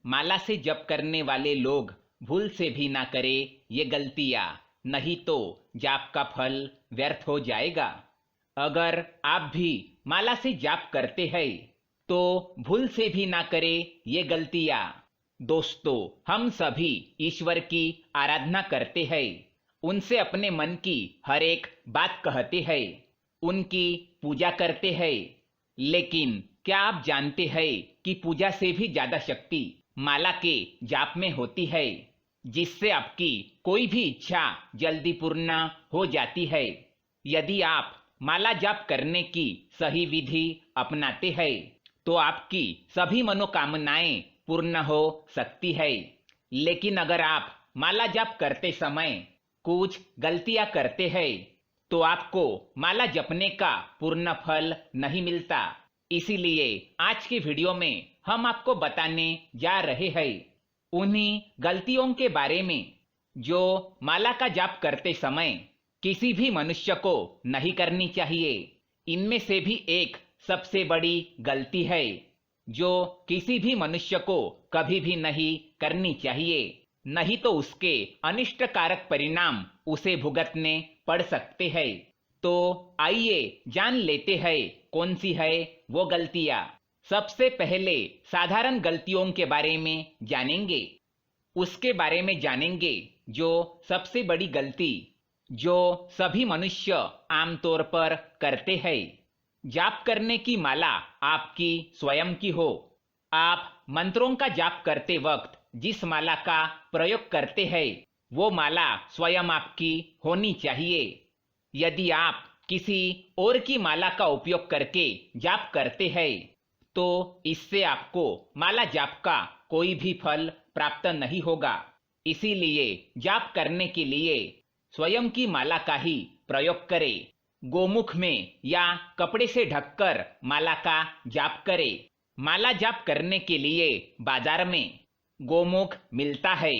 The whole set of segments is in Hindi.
माला से जप करने वाले लोग भूल से भी ना करें ये गलतियां, नहीं तो जाप का फल व्यर्थ हो जाएगा। अगर आप भी माला से जाप करते हैं तो भूल से भी ना करें ये गलतियां। दोस्तों, हम सभी ईश्वर की आराधना करते हैं, उनसे अपने मन की हर एक बात कहते हैं, उनकी पूजा करते हैं। लेकिन क्या आप जानते हैं कि पूजा से भी ज्यादा शक्ति माला के जाप में होती है, जिससे आपकी कोई भी इच्छा जल्दी पूर्ण हो जाती है। यदि आप माला जाप करने की सही विधि अपनाते हैं तो आपकी सभी मनोकामनाएं पूर्ण हो सकती है। लेकिन अगर आप माला जाप करते समय कुछ गलतियां करते हैं तो आपको माला जपने का पूर्ण फल नहीं मिलता। इसीलिए आज के वीडियो में हम आपको बताने जा रहे हैं उन्हीं गलतियों के बारे में जो माला का जाप करते समय किसी भी मनुष्य को नहीं करनी चाहिए। इनमें से भी एक सबसे बड़ी गलती है जो किसी भी मनुष्य को कभी भी नहीं करनी चाहिए, नहीं तो उसके अनिष्टकारक परिणाम उसे भुगतने पड़ सकते हैं। तो आइए जान लेते हैं कौन सी है वो गलतियां। सबसे पहले साधारण गलतियों के बारे में जानेंगे, उसके बारे में जानेंगे जो सबसे बड़ी गलती जो सभी मनुष्य आमतौर पर करते हैं। जाप करने की माला आपकी स्वयं की हो। आप मंत्रों का जाप करते वक्त जिस माला का प्रयोग करते हैं वो माला स्वयं आपकी होनी चाहिए। यदि आप किसी और की माला का उपयोग करके जाप करते हैं तो इससे आपको माला जाप का कोई भी फल प्राप्त नहीं होगा। इसीलिए जाप करने के लिए स्वयं की माला का ही प्रयोग करें। गोमुख में या कपड़े से ढककर माला का जाप करें। माला जाप करने के लिए बाजार में गोमुख मिलता है,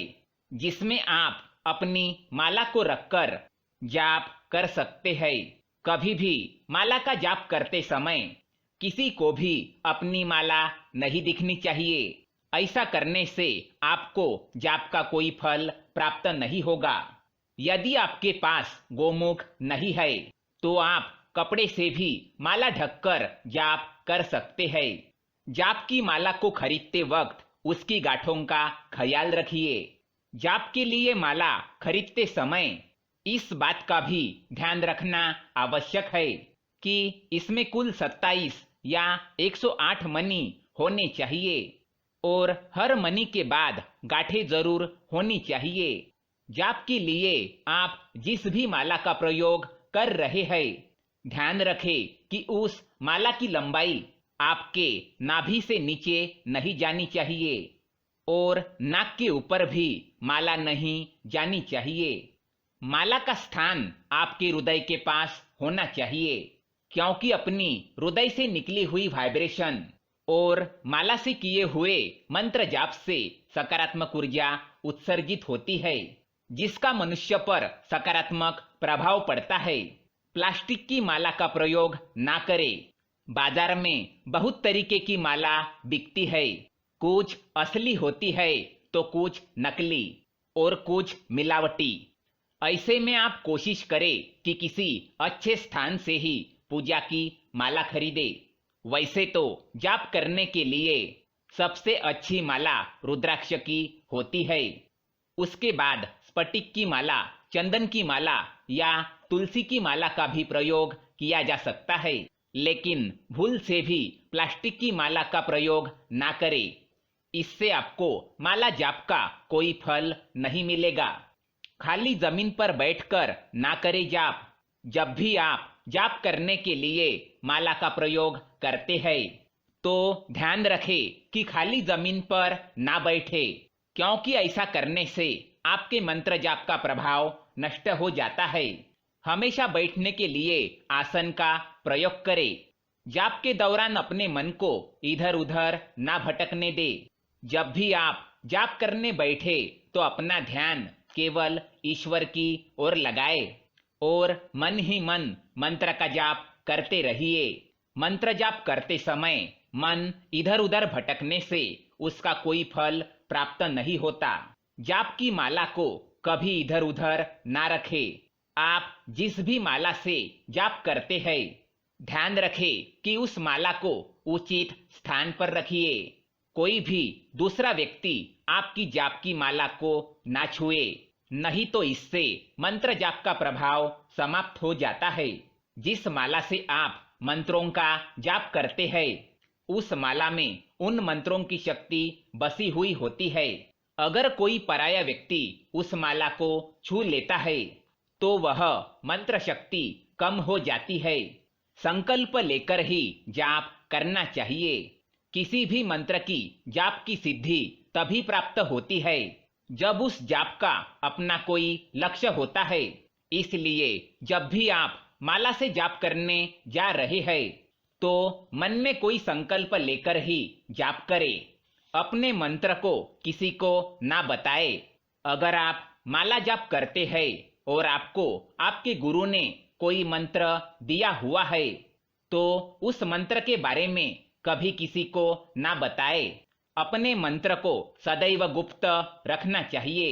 जिसमें आप अपनी माला को रखकर जाप कर सकते हैं। कभी भी माला का जाप करते समय किसी को भी अपनी माला नहीं दिखनी चाहिए। ऐसा करने से आपको जाप का कोई फल प्राप्त नहीं होगा। यदि आपके पास गोमुख नहीं है तो आप कपड़े से भी माला ढककर जाप कर सकते हैं। जाप की माला को खरीदते वक्त उसकी गांठों का ख्याल रखिए। जाप के लिए माला खरीदते समय इस बात का भी ध्यान रखना आवश्यक है कि इसमें कुल 27 या 108 मनी होने चाहिए और हर मनी के बाद गांठें जरूर होनी चाहिए। जाप के लिए आप जिस भी माला का प्रयोग कर रहे हैं, ध्यान रखें कि उस माला की लंबाई आपके नाभि से नीचे नहीं जानी चाहिए और नाक के ऊपर भी माला नहीं जानी चाहिए। माला का स्थान आपके हृदय के पास होना चाहिए, क्योंकि अपनी हृदय से निकली हुई वाइब्रेशन और माला से किए हुए मंत्र जाप से सकारात्मक ऊर्जा उत्सर्जित होती है, जिसका मनुष्य पर सकारात्मक प्रभाव पड़ता है। प्लास्टिक की माला का प्रयोग ना करें। बाजार में बहुत तरीके की माला बिकती है, कुछ असली होती है तो कुछ नकली और कुछ मिलावटी। ऐसे में आप कोशिश करें कि किसी अच्छे स्थान से ही पूजा की माला खरीदे। वैसे तो जाप करने के लिए सबसे अच्छी माला रुद्राक्ष की होती है। उसके बाद स्फटिक की माला, चंदन की माला या तुलसी की माला का भी प्रयोग किया जा सकता है, लेकिन भूल से भी प्लास्टिक की माला का प्रयोग ना करें। इससे आपको माला जाप का कोई फल नहीं मिलेगा। खाली जमीन पर बैठकर ना करें जाप। जब भी आप जाप करने के लिए माला का प्रयोग करते हैं तो ध्यान रखें कि खाली जमीन पर ना बैठे, क्योंकि ऐसा करने से आपके मंत्र जाप का प्रभाव नष्ट हो जाता है। हमेशा बैठने के लिए आसन का प्रयोग करें। जाप के दौरान अपने मन को इधर उधर ना भटकने दे। जब भी आप जाप करने बैठे तो अपना ध्यान केवल ईश्वर की ओर लगाए और मन ही मन मंत्र का जाप करते रहिए। मंत्र जाप करते समय मन इधर उधर भटकने से उसका कोई फल प्राप्त नहीं होता। जाप की माला को कभी इधर उधर ना रखें। आप जिस भी माला से जाप करते हैं, ध्यान रखें कि उस माला को उचित स्थान पर रखिए। कोई भी दूसरा व्यक्ति आपकी जाप की माला को ना छुए, नहीं तो इससे मंत्र जाप का प्रभाव समाप्त हो जाता है। जिस माला से आप मंत्रों का जाप करते हैं, उस माला में उन मंत्रों की शक्ति बसी हुई होती है। अगर कोई पराया व्यक्ति उस माला को छू लेता है तो वह मंत्र शक्ति कम हो जाती है। संकल्प लेकर ही जाप करना चाहिए। किसी भी मंत्र की जाप की सिद्धि तभी प्राप्त होती है जब उस जाप का अपना कोई लक्ष्य होता है। इसलिए जब भी आप माला से जाप करने जा रहे हैं तो मन में कोई संकल्प लेकर ही जाप करें। अपने मंत्र को किसी को ना बताए। अगर आप माला जाप करते हैं और आपको आपके गुरु ने कोई मंत्र दिया हुआ है तो उस मंत्र के बारे में कभी किसी को ना बताए। अपने मंत्र को सदैव गुप्त रखना चाहिए।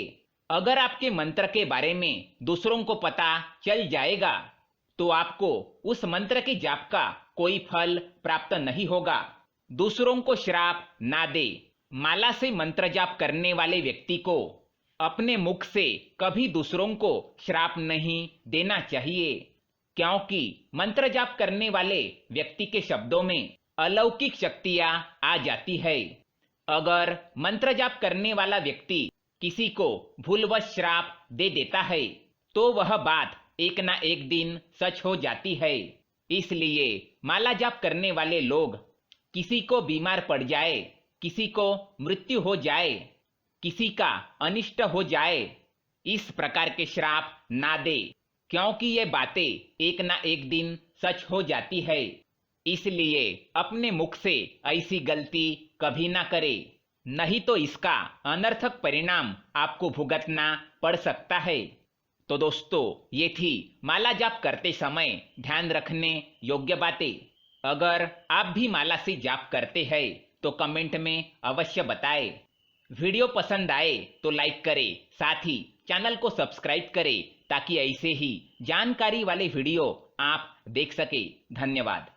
अगर आपके मंत्र के बारे में दूसरों को पता चल जाएगा तो आपको उस मंत्र के जाप का कोई फल प्राप्त नहीं होगा। दूसरों को श्राप ना दे। माला से मंत्र जाप करने वाले व्यक्ति को अपने मुख से कभी दूसरों को श्राप नहीं देना चाहिए, क्योंकि मंत्र जाप करने वाले व्यक्ति के शब्दों में अलौकिक शक्तियां आ जाती है। अगर मंत्र जाप करने वाला व्यक्ति किसी को भूलवश श्राप दे देता है तो वह बात एक ना एक दिन सच हो जाती है। इसलिए माला जाप करने वाले लोग किसी को बीमार पड़ जाए, किसी को मृत्यु हो जाए, किसी का अनिष्ट हो जाए, इस प्रकार के श्राप ना दे, क्योंकि ये बातें एक ना एक दिन सच हो जाती है। इसलिए अपने मुख से ऐसी गलती कभी ना करे, नहीं तो इसका अनर्थक परिणाम आपको भुगतना पड़ सकता है। तो दोस्तों, ये थी माला जाप करते समय ध्यान रखने योग्य बातें। अगर आप भी माला से जाप करते हैं तो कमेंट में अवश्य बताएं। वीडियो पसंद आए तो लाइक करें, साथ ही चैनल को सब्सक्राइब करें ताकि ऐसे ही जानकारी वाले वीडियो आप देख सके। धन्यवाद।